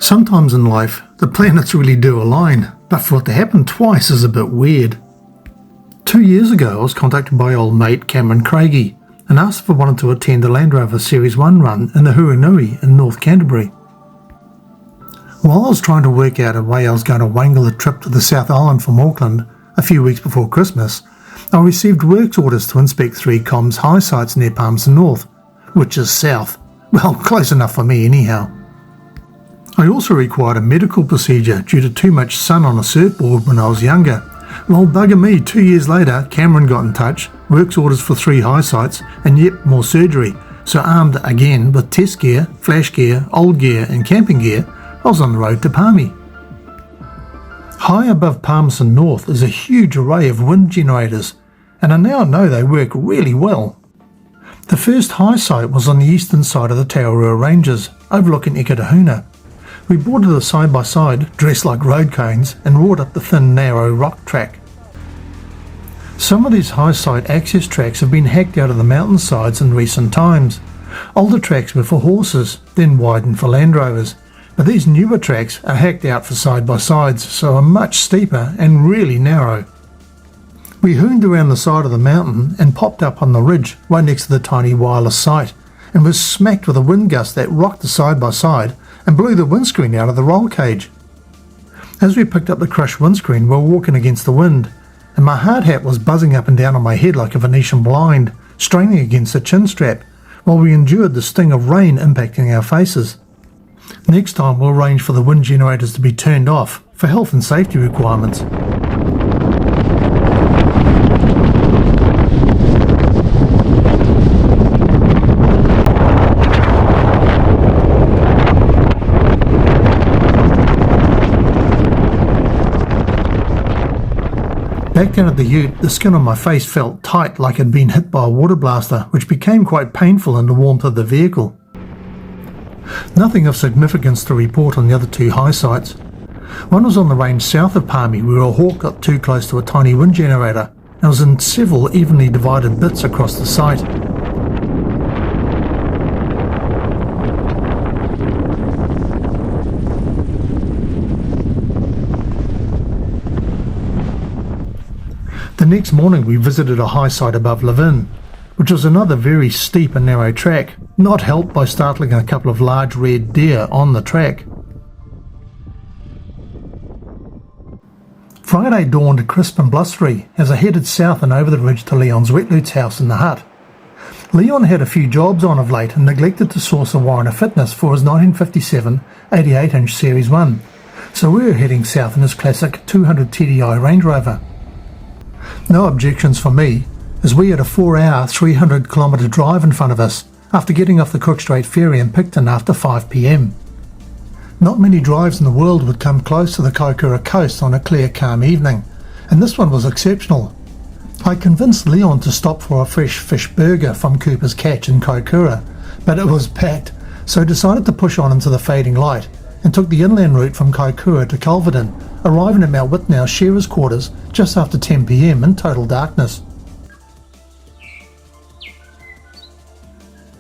Sometimes in life, the planets really do align, but for it to happen twice is a bit weird. 2 years ago, I was contacted by old mate Cameron Craigie and asked if I wanted to attend the Land-Rover Series 1 run in the Hurunui in North Canterbury. While I was trying to work out a way I was going to wangle a trip to the South Island from Auckland a few weeks before Christmas, I received works orders to inspect 3 comms high sites near Palmerston North, which is south. Well, close enough for me anyhow. I also required a medical procedure due to too much sun on a surfboard when I was younger. Well, bugger me, 2 years later, Cameron got in touch, works orders for 3 high sites, and yep, more surgery. So armed again with test gear, flash gear, old gear and camping gear, I was on the road to Palmy. High above Palmerston North is a huge array of wind generators, and I now know they work really well. The first high site was on the eastern side of the Te Waipounamu Ranges, overlooking Ikitahuna. We boarded a side-by-side, dressed like road cones, and roared up the thin, narrow rock track. Some of these high site access tracks have been hacked out of the mountainsides in recent times. Older tracks were for horses, then widened for Land-Rovers, but these newer tracks are hacked out for side-by-sides, so are much steeper and really narrow. We hooned around the side of the mountain and popped up on the ridge right next to the tiny wireless site, and was smacked with a wind gust that rocked the side-by-side and blew the windscreen out of the roll cage. As we picked up the crushed windscreen, we were walking against the wind, and my hard hat was buzzing up and down on my head like a Venetian blind, straining against the chin strap, while we endured the sting of rain impacting our faces. Next time we'll arrange for the wind generators to be turned off for health and safety requirements. Back down at the ute, the skin on my face felt tight like it had been hit by a water blaster, which became quite painful in the warmth of the vehicle. Nothing of significance to report on the other 2 high sites. One was on the range south of Palmy, where a hawk got too close to a tiny wind generator and was in several evenly divided bits across the site. The next morning we visited a high site above Levvin, which was another very steep and narrow track, not helped by startling a couple of large red deer on the track. Friday dawned crisp and blustery as I headed south and over the ridge to Leon's Wetlute's house in the hut. Leon had a few jobs on of late and neglected to source a warrant of fitness for his 1957 88-inch Series 1, so we were heading south in his classic 200 TDI Range Rover. No objections for me, as we had a 4-hour, 300-kilometre drive in front of us after getting off the Cook Strait ferry in Picton after 5 p.m. Not many drives in the world would come close to the Kaikoura coast on a clear, calm evening, and this one was exceptional. I convinced Leon to stop for a fresh fish burger from Cooper's Catch in Kaikoura, but it was packed, so decided to push on into the fading light and took the inland route from Kaikoura to Culverden, arriving at Mount Witnau's shearers' quarters just after 10 p.m. in total darkness.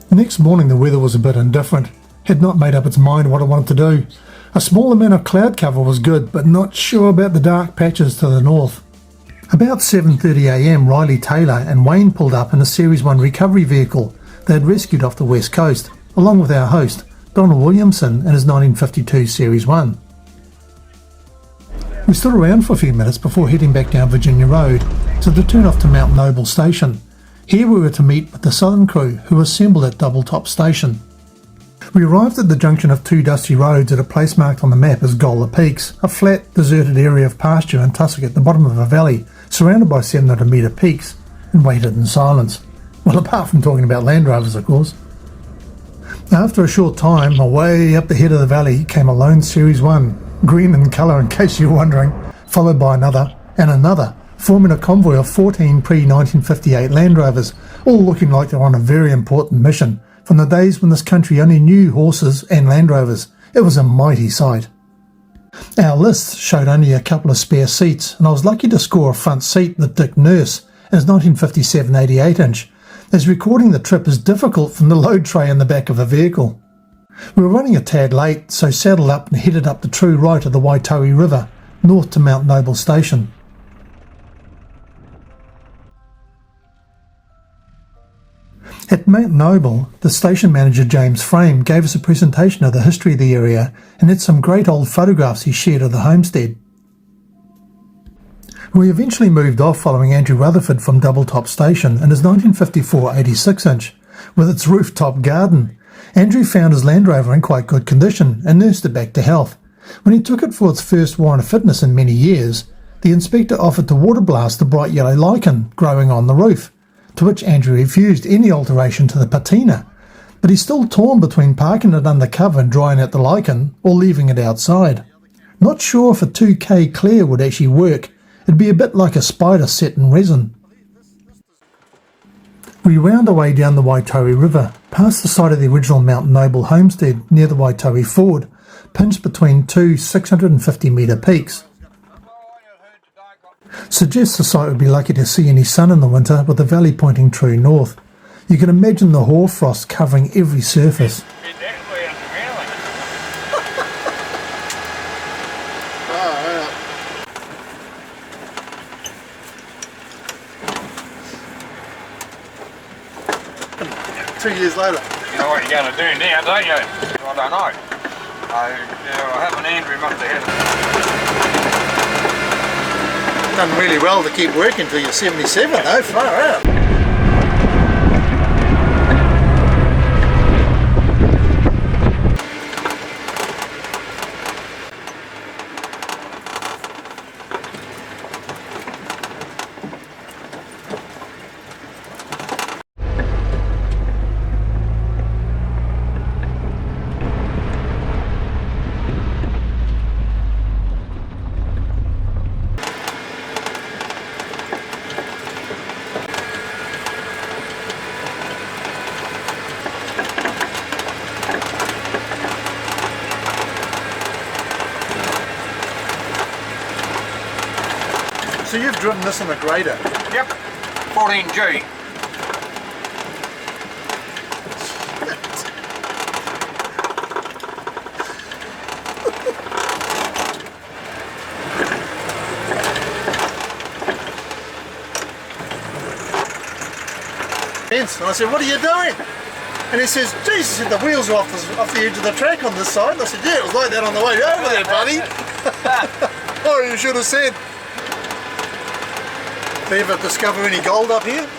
Next morning the weather was a bit indifferent, had not made up its mind what I wanted to do. A small amount of cloud cover was good, but not sure about the dark patches to the north. About 7:30 a.m. Riley Taylor and Wayne pulled up in a Series 1 recovery vehicle they had rescued off the west coast, along with our host, Donald Williamson, in his 1952 Series 1. We stood around for a few minutes before heading back down Virginia Road to turn off to Mount Noble Station. Here we were to meet with the southern crew who assembled at Double Top Station. We arrived at the junction of 2 dusty roads at a place marked on the map as Gola Peaks, a flat, deserted area of pasture and tussock at the bottom of a valley surrounded by 700-metre peaks, and waited in silence. Well, apart from talking about Land-Rovers, of course. After a short time, away up the head of the valley came a lone Series 1, green in colour in case you're wondering, followed by another and another, forming a convoy of 14 pre-1958 Land-Rovers, all looking like they're on a very important mission from the days when this country only knew horses and Land-Rovers. It was a mighty sight. Our list showed only a couple of spare seats, and I was lucky to score a front seat with Dick Nurse in his 1957 88-inch, as recording the trip is difficult from the load tray in the back of a vehicle. We were running a tad late, so saddled up and headed up the true right of the Witoi River, north to Mount Noble Station. At Mount Noble, the station manager James Frame gave us a presentation of the history of the area and had some great old photographs he shared of the homestead. We eventually moved off following Andrew Rutherford from Doubletop Station and his 1954 86-inch, with its rooftop garden. Andrew found his Land Rover in quite good condition and nursed it back to health. When he took it for its first warrant of fitness in many years, the inspector offered to water blast the bright yellow lichen growing on the roof, to which Andrew refused any alteration to the patina, but he's still torn between parking it under cover and drying out the lichen or leaving it outside. Not sure if a 2K clear would actually work. It'd be a bit like a spider set in resin. We wound our way down the Witoi River, past the site of the original Mount Noble homestead near the Witoi Ford, pinched between two 650-metre peaks. Suggests the site would be lucky to see any sun in the winter with the valley pointing true north. You can imagine the hoarfrost covering every surface. Two years later. You know what you're going to do now, don't you? I don't know. I haven't Andrew up there. Done really well to keep working till you're 77 though, far out. So you've driven this in a grader? Yep, 14G. And I said, what are you doing? And he says, Jesus, the wheels are off the edge of the track on this side. And I said, yeah, it was like that on the way over there, buddy. Oh, you should have said. Did you ever discover any gold up here?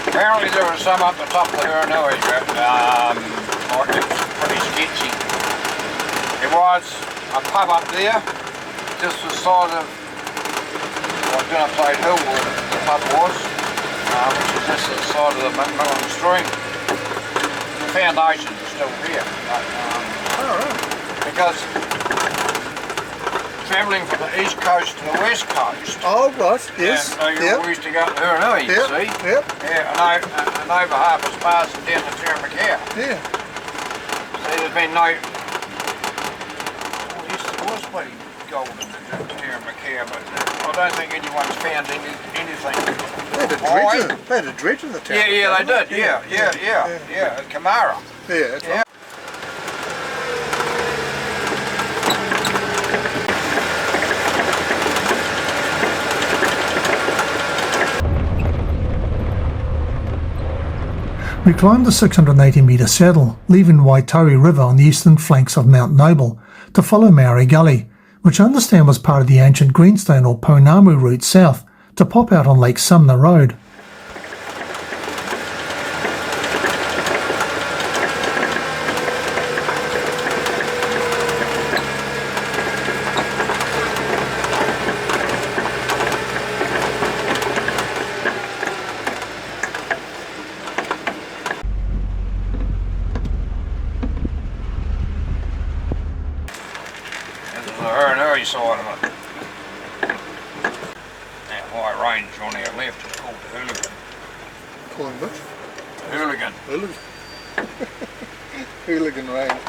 Apparently there was some up the top of the Hurunui, but it was pretty sketchy. There was a pub up there, just the side of, I don't know if they hill where the pub was, which is just the side of the Macmillan stream. The foundation is still there, but, because travelling from the east coast to the west coast. Oh, right, yes. Yeah, so you always to go to Hurunui, you see. Yep. Yeah, and over half is passing down to Terramacare. Yeah. So there's been no... Well, yes, there was plenty gold in the Terramacare, but I don't think anyone's found anything. They had a dredge in the town. Yeah, they did. Yeah, at Kamara. Yeah, that's right. We climbed the 680-metre saddle, leaving Witoi River on the eastern flanks of Mount Noble, to follow Maori Gully, which I understand was part of the ancient Greenstone or Pounamu route south, to pop out on Lake Sumner Road. Side of it. That high range on our left is called the Hooligan. Call him which? Hooligan. Hooligan range.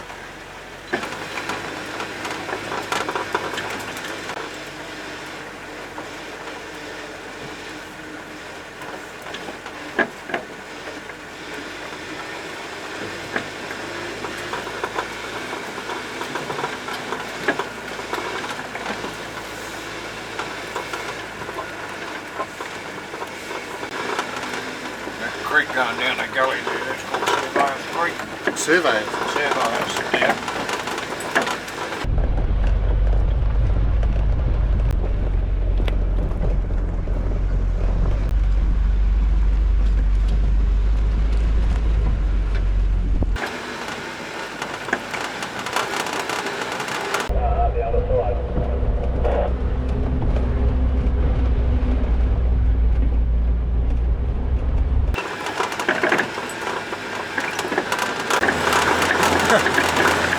going down the gully there, that's called Surveyor's Creek. Surveyors. Surveyors, yeah.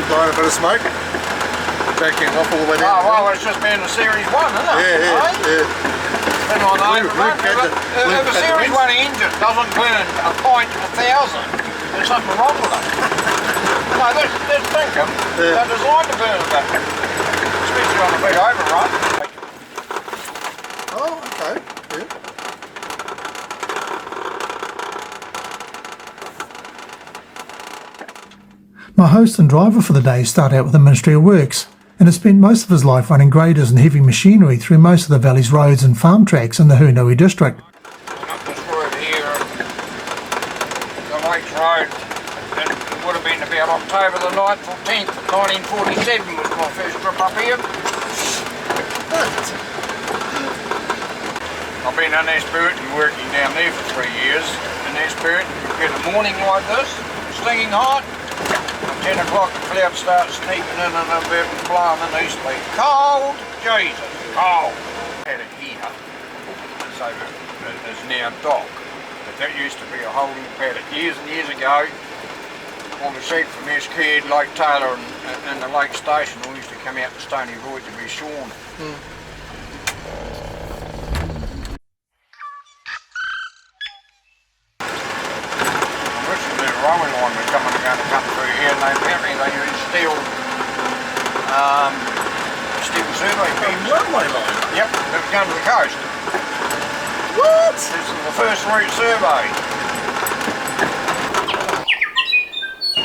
Blowing a bit of smoke. Backing off all the way down. Oh, well, it's just been a Series 1, isn't it? Yeah. Been on the overrun. If a Series 1 engine doesn't burn a pint a thousand, there's something wrong with it. No, let's think them. They're designed to burn a bit. Especially on a big overrun. Oh, okay. Yeah. My host and driver for the day started out with the Ministry of Works and has spent most of his life running graders and heavy machinery through most of the valley's roads and farm tracks in the Hurunui District. Up this road here, the Lakes Road, it would have been about October the 9th or 10th, 1947 was my first trip up here. I've been in Esperton working down there for 3 years. In Esperton, you get a morning like this, stinging hot. At 10 o'clock the clouds start sneaking in and a bit blowing in easterly. Cold! Jesus, cold! Had it here, so there's now dock. But that used to be a holding paddock. Years and years ago, all the sheep from Escaird, Lake Taylor and the Lake Station all used to come out to Stony Void to be shorn. Railway line was going to come through here, and apparently they used steel survey beams. Railway line? Yep, it was going to the coast. What? This is the first route survey.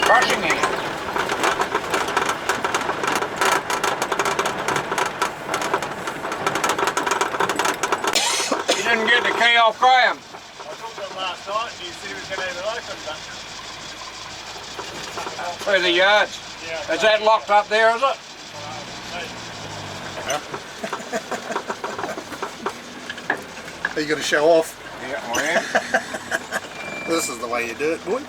Crushing it. You didn't get the key off Graham. I talked to him last night and he said he was going to have it open, but... Through the yards. Yeah. Is that locked up there, is it? Are you going to show off? Yeah, I am. This is the way you do it, boy.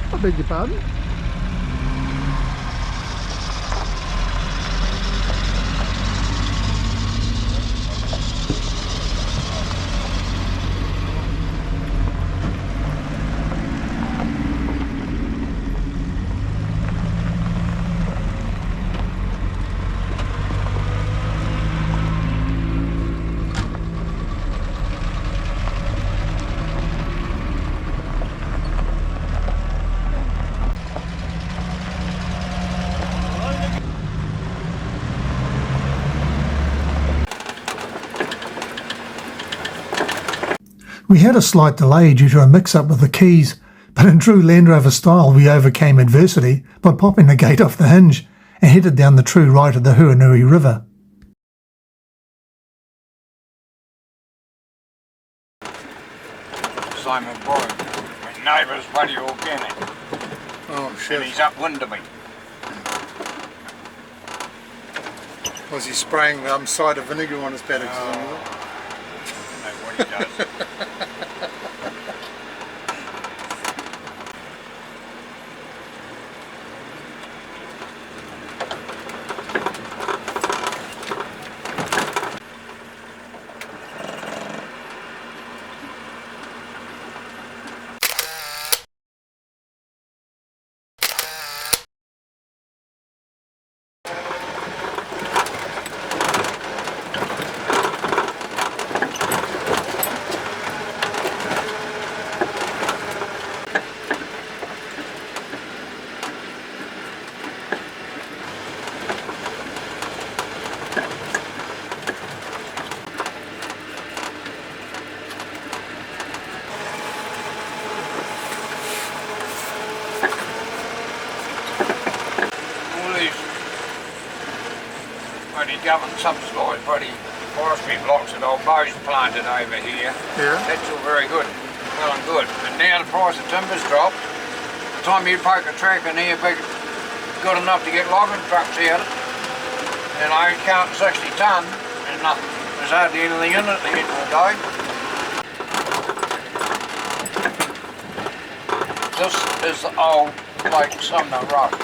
I beg your pardon? We had a slight delay due to a mix-up with the keys, but in true Land Rover style we overcame adversity by popping the gate off the hinge and headed down the true right of the Hurunui River. Simon Boyd, my neighbour's bloody organic. Oh shit. And he's upwind of me. Was he spraying cider vinegar on his paddocks? I don't know what he does. government subsidised bloody forestry blocks that old Bo's planted over here. Yeah. That's all very good, well and good. But now the price of timber's dropped. The time you poke a track in here big, good enough to get logging trucks out, and I count 60 tonne and nothing. There's hardly anything in it at the end of the day. This is the old Lake Sumner Road.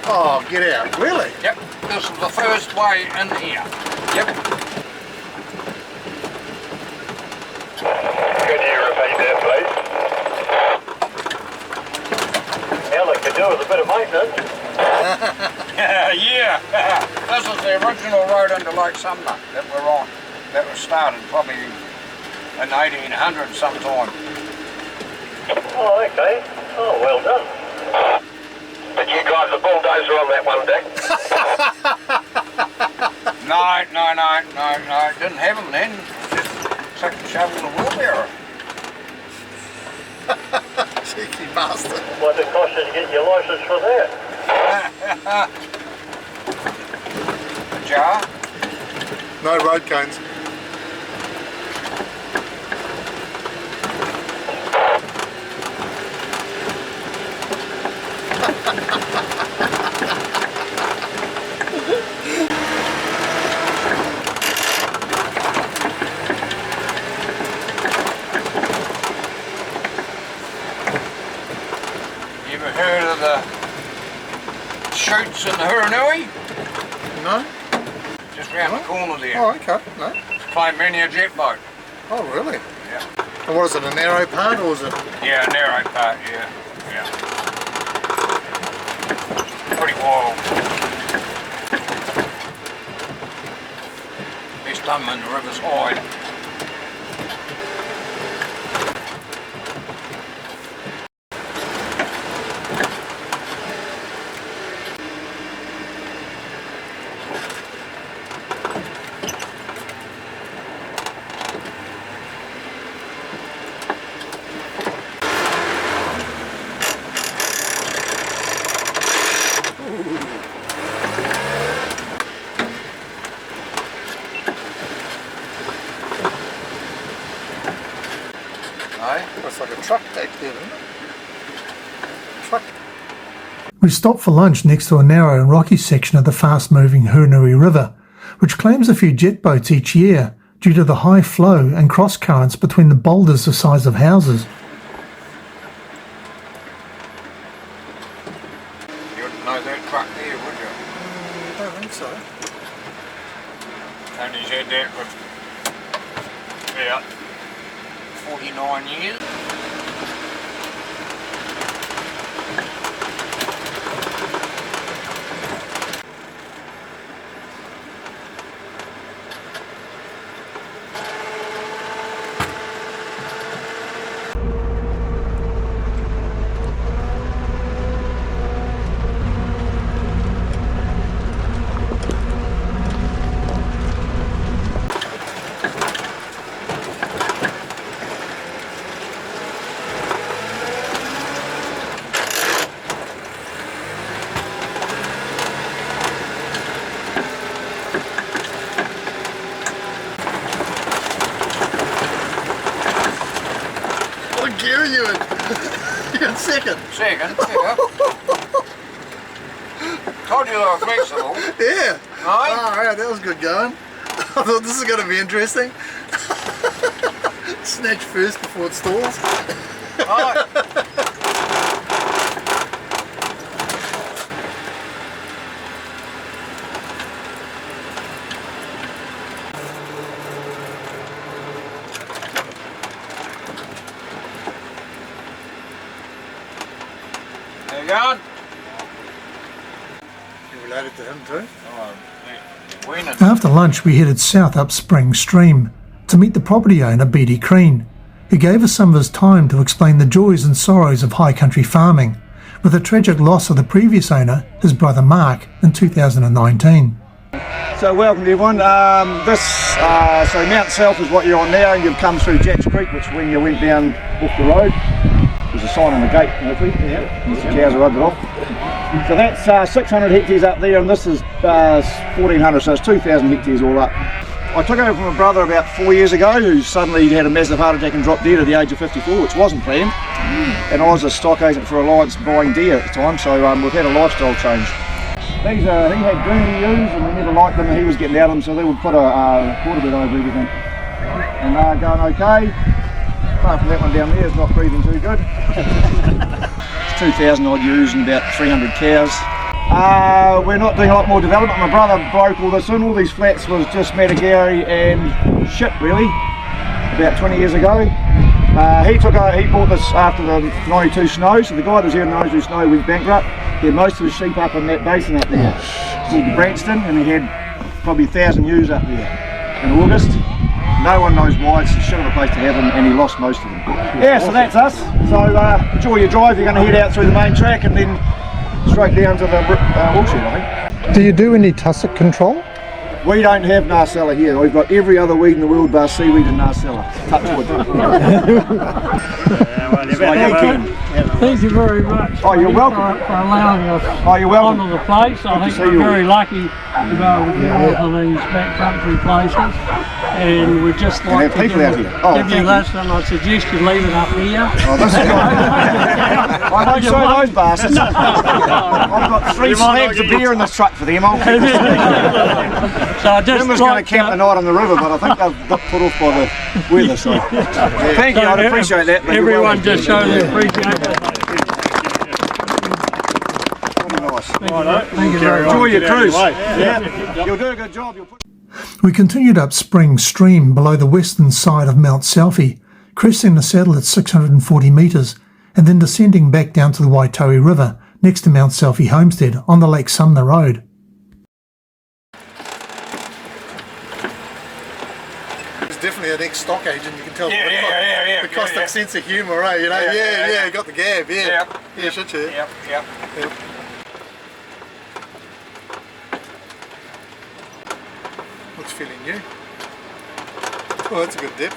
Oh, get out. Really? Yep, this is the first way in here. Yep. Could you repeat that, please? All it could do is a bit of maintenance. Yeah, this is the original road into Lake Sumner that we're on. That was started probably in 1800 sometime. Oh, okay. Oh, well done. Did you drive the bulldozer on that one, Dick? No, didn't have them then. Just took the shovel and the wheelbarrow. Cheeky bastard. What did it cost you to get your licence for that? A jar? No road cones. You ever heard of the chutes in the Hurunui? No? Just round the corner there. Oh, okay. No? Claim many a jet boat. Oh, really? Yeah. And what is it, a narrow part or is it? Yeah, narrow part, yeah. Pretty wild. Best done when the river's high. It's like a truck tape there, isn't it? Truck. We stopped for lunch next to a narrow and rocky section of the fast-moving Hurunui River, which claims a few jet boats each year due to the high flow and cross currents between the boulders the size of houses. You wouldn't know that truck there, would you? I don't think so. Tony's had that for about 49 years. What gear are you in? You're in second. Second, yeah. Told you they were flexible. Yeah. Aye. Oh, yeah, that was good going. I thought this is going to be interesting. Snatch first before it stalls. Aye. There you go. You related to him too? After lunch we headed south up Spring Stream to meet the property owner B.D. Crean, who gave us some of his time to explain the joys and sorrows of high country farming, with the tragic loss of the previous owner, his brother Mark, in 2019. So welcome everyone. So Mount South is what you're on now, and you've come through Jacks Creek, which when you went down off the road, there's a sign on the gate, hopefully, yeah. The cows are rubbed it off. So that's 600 hectares up there, and this is 1400, so it's 2,000 hectares all up. I took over from a brother about 4 years ago who suddenly had a massive heart attack and dropped dead at the age of 54, which wasn't planned. And I was a stock agent for Alliance buying deer at the time, so we've had a lifestyle change. These are, he had doomy ewes and we never liked them, and he was getting out of them, so they would put a quarter bed over everything. And they're going okay. Apart from that one down there, is not breathing too good. It's 2,000 odd ewes and about 300 cows. We're not doing a lot more development. My brother broke all this in. All these flats was just Matagari and shit really, about 20 years ago. He bought this after the 92 snow, so the guy that was here in the 92 snow went bankrupt. He had most of his sheep up in that basin up there. It's called the Branston, and he had probably 1,000 ewes up there in August. No one knows why, it's a shit of a place to have them, and he lost most of them. Yeah, so that's us. So enjoy your drive. You're going to head out through the main track and then straight down to the woolshed, I think. Do you do any tussock control? We don't have Narcella here. We've got every other weed in the world bar seaweed and Narcella. Touch wood. Thank you very much. Oh, you're welcome. For allowing us you're welcome. onto the place. I think we're very lucky to be able to get onto these backcountry places. And we'd just like to give you this, and I suggest you leave it up here. Oh, this is good. I don't show those bastards. I've got 3 slabs of beer in this truck for them. I'll keep it. So I just was going to camp the night on the river, but I think they've got put off by the weather. So thank you, I'd appreciate that. Everyone just show their appreciation. Thank you very much. Enjoy your cruise. Yeah. You'll do a good job. We continued up Spring Stream below the western side of Mount Selfie, cresting the saddle at 640 metres, and then descending back down to the Witoi River next to Mount Selfie Homestead on the Lake Sumner Road. He's definitely an ex-stock agent, you can tell. Yeah. The caustic sense of humour, eh? You know, yeah, got the gab, yeah. Yeah, should you? Yep. Looks feeling new. Oh, that's a good dip.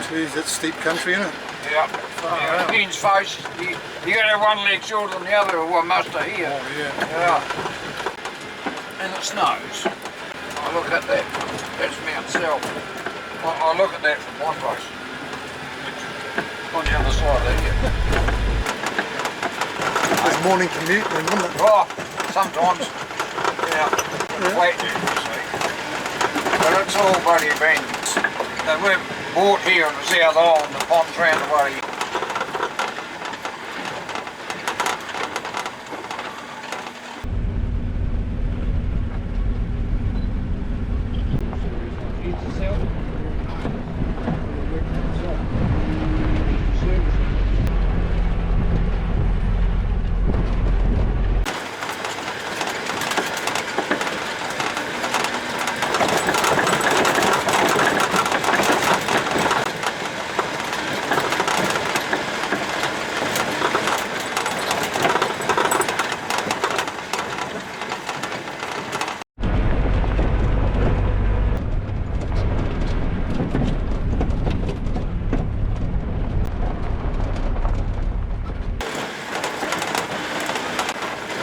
Jeez, that's steep country, isn't it? Yeah. Pins face, you gotta have one leg shorter than the other, or one must have here. Oh, Yeah. And it snows. I look at that. That's Mount Self. I look at that from one place. On the other side there. There's morning commute then, wouldn't it? Oh, sometimes. Yeah. Flat, you see. But it's all bloody been. And we're bought here in the South Island, the pond's round the way.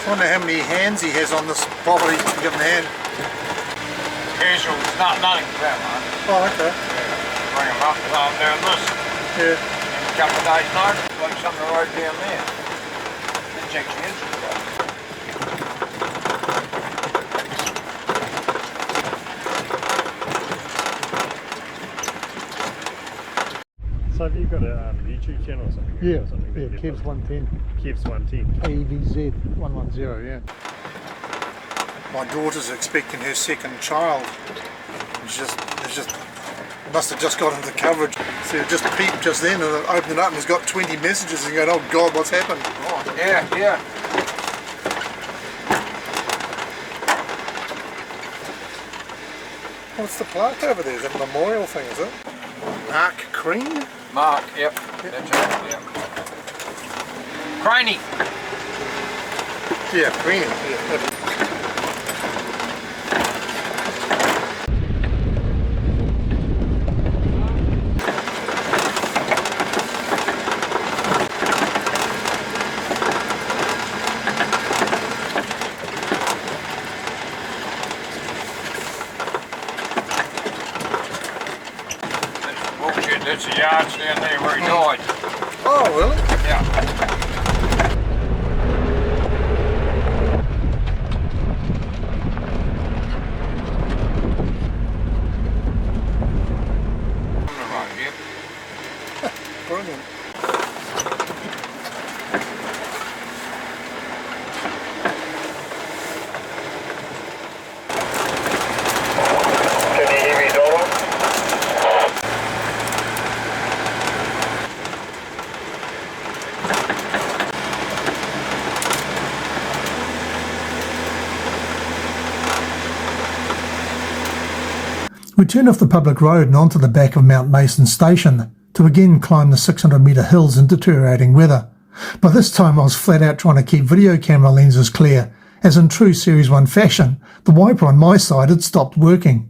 I wonder how many hands he has on this property to give him a hand. Casual, nothing about that. Oh, okay. Bring them up, I'm doing this. Yeah. In a couple of days' notice, like some of the road down there. That's actually interesting. So have you got a YouTube channel or something? Yeah, or something yeah, Kev's 110. Kev's 110. AVZ 110, yeah. My daughter's expecting her second child. It's just must have just got into coverage. So it just peeped just then and it opened it up and it's got 20 messages and going, oh God, what's happened? Oh. Yeah. What's the plaque over there? Is that a memorial thing, is it? Mark Crean? Mark, yep. That's it, yep. Craney. Yeah, Crean. Yeah. That's the yards down there where he died. Oh, really? Yeah. Brilliant. Can you hear me, Donald? We turned off the public road and onto the back of Mount Mason Station to again climb the 600-metre hills in deteriorating weather. By this time I was flat out trying to keep video camera lenses clear, as in true Series 1 fashion, the wiper on my side had stopped working.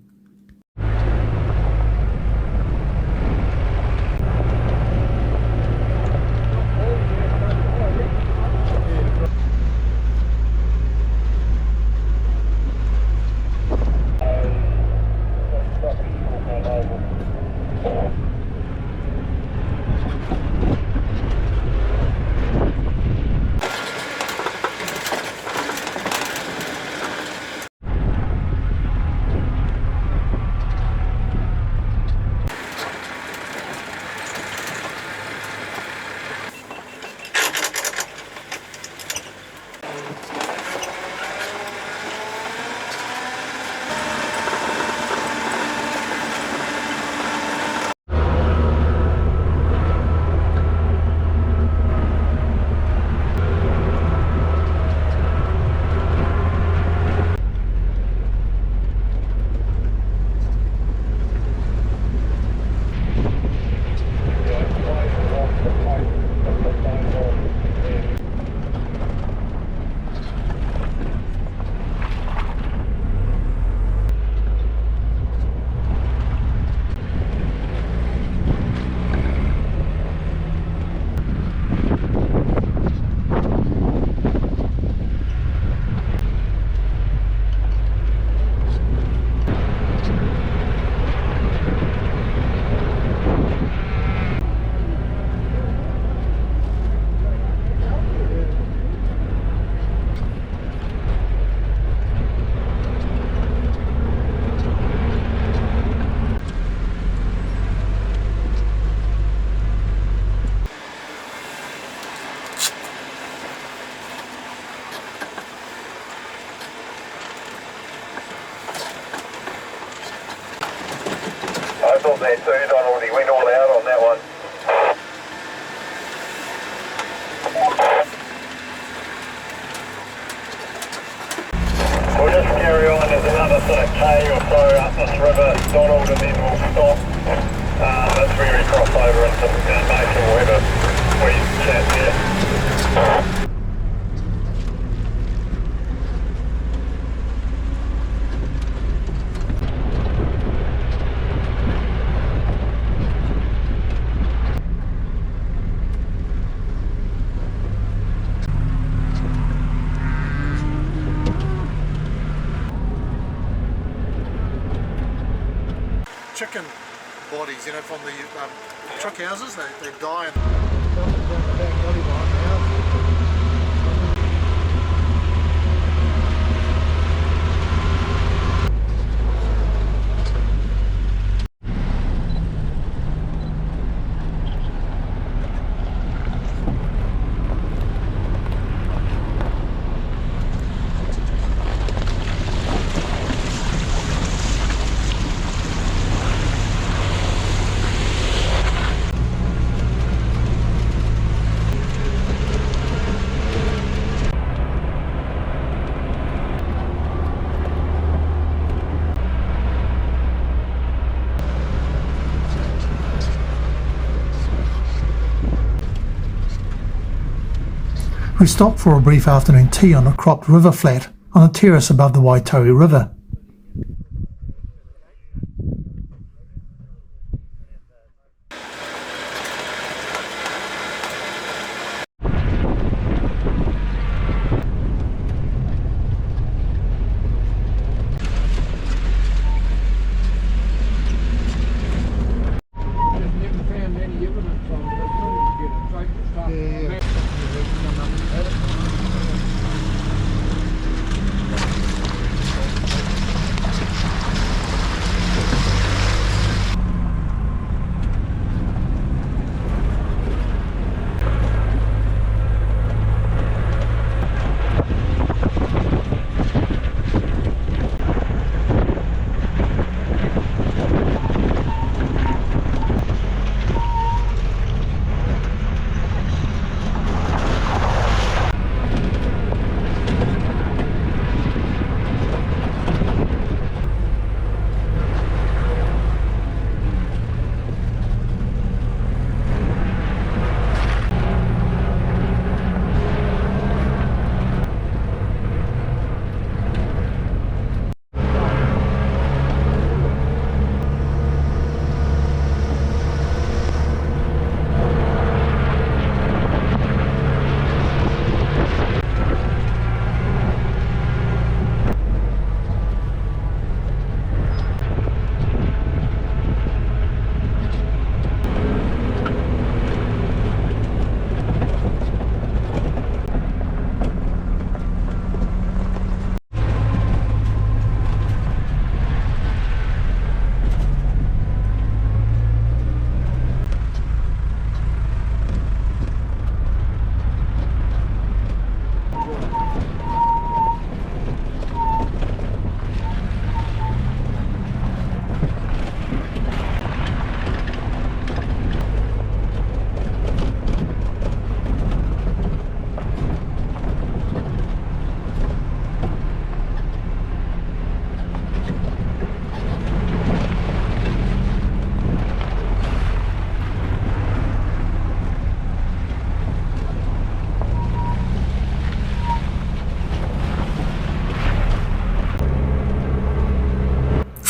I thought that too, Donald. He went all out on that one. We'll just carry on. There's another sort of K or so up this river, Donald, and then we'll stop. That's where we cross over into Mason. We'll have a wee chat there. Chicken bodies, you know, from the truck houses, they die and We stopped for a brief afternoon tea on a cropped river flat on a terrace above the Witoi River.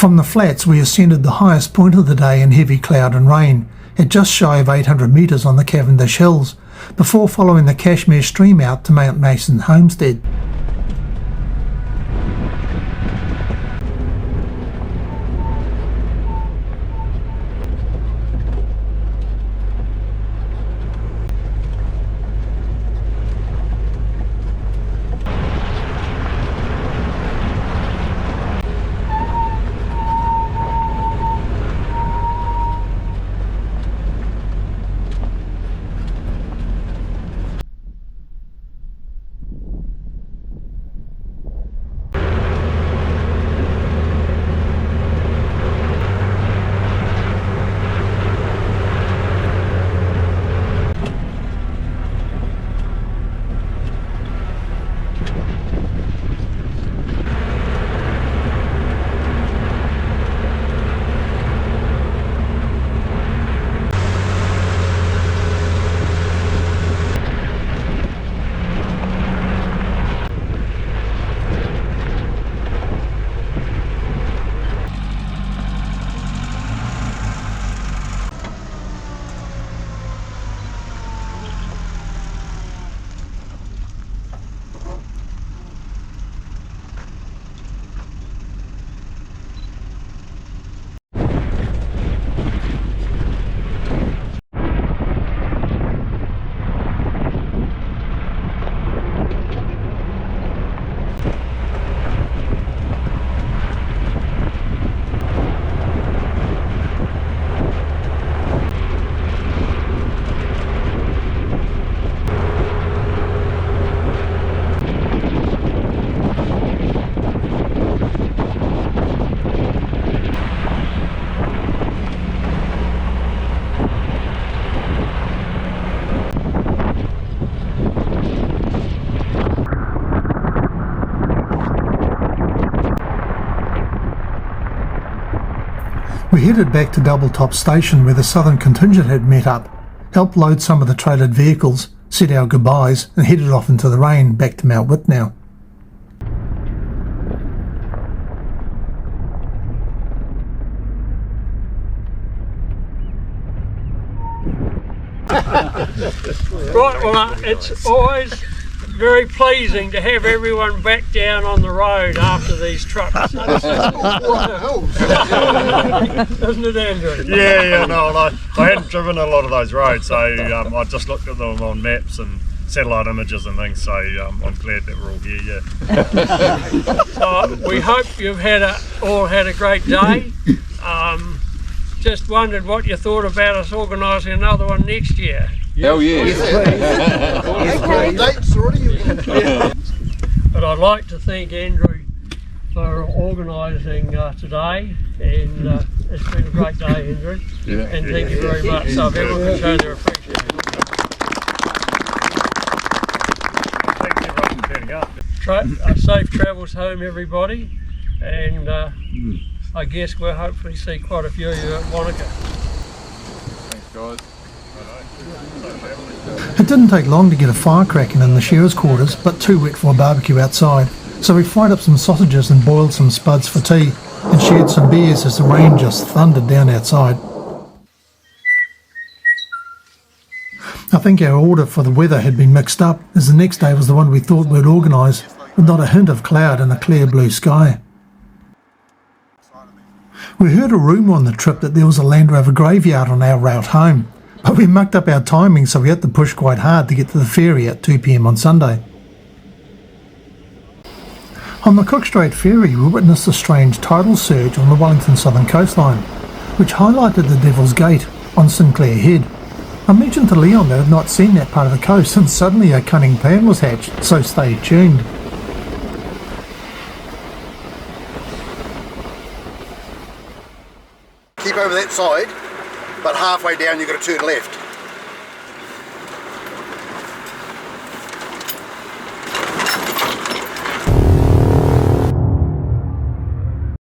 From the flats we ascended the highest point of the day in heavy cloud and rain, at just shy of 800 metres on the Cavendish Hills, before following the Cashmere Stream out to Mount Mason Homestead. We headed back to Doubletop Station where the southern contingent had met up, helped load some of the trailered vehicles said our goodbyes and headed off into the rain back to Mount Witnau. Right, well, it's always very pleasing to have everyone back down on the road after these trucks. Isn't it, Andrew? Yeah, no, I hadn't driven a lot of those roads, so I just looked at them on maps and satellite images and things, so I'm glad that we're all here, yeah. So we hope you've all had a great day. Just wondered what you thought about us organising another one next year. Hell yeah. But I'd like to thank Andrew for organising today, and it's been a great day, Andrew. Yeah. And thank you very much. So if everyone can show their appreciation. Thanks everyone for turning up. Safe travels home, everybody, and I guess we'll hopefully see quite a few of you at Wanaka. Thanks, guys. It didn't take long to get a fire cracking in the shearers' quarters, but too wet for a barbecue outside, so we fried up some sausages and boiled some spuds for tea, and shared some beers as the rain just thundered down outside. I think our order for the weather had been mixed up, as the next day was the one we thought we'd organise, with not a hint of cloud and a clear blue sky. We heard a rumour on the trip that there was a Land Rover graveyard on our route home, but we mucked up our timing, so we had to push quite hard to get to the ferry at 2 p.m. on Sunday. On the Cook Strait ferry, we witnessed a strange tidal surge on the Wellington southern coastline, which highlighted the Devil's Gate on Sinclair Head. I mentioned to Leon that I had not seen that part of the coast, and suddenly a cunning plan was hatched, so stay tuned. Keep over that side, but halfway down you've got to turn left.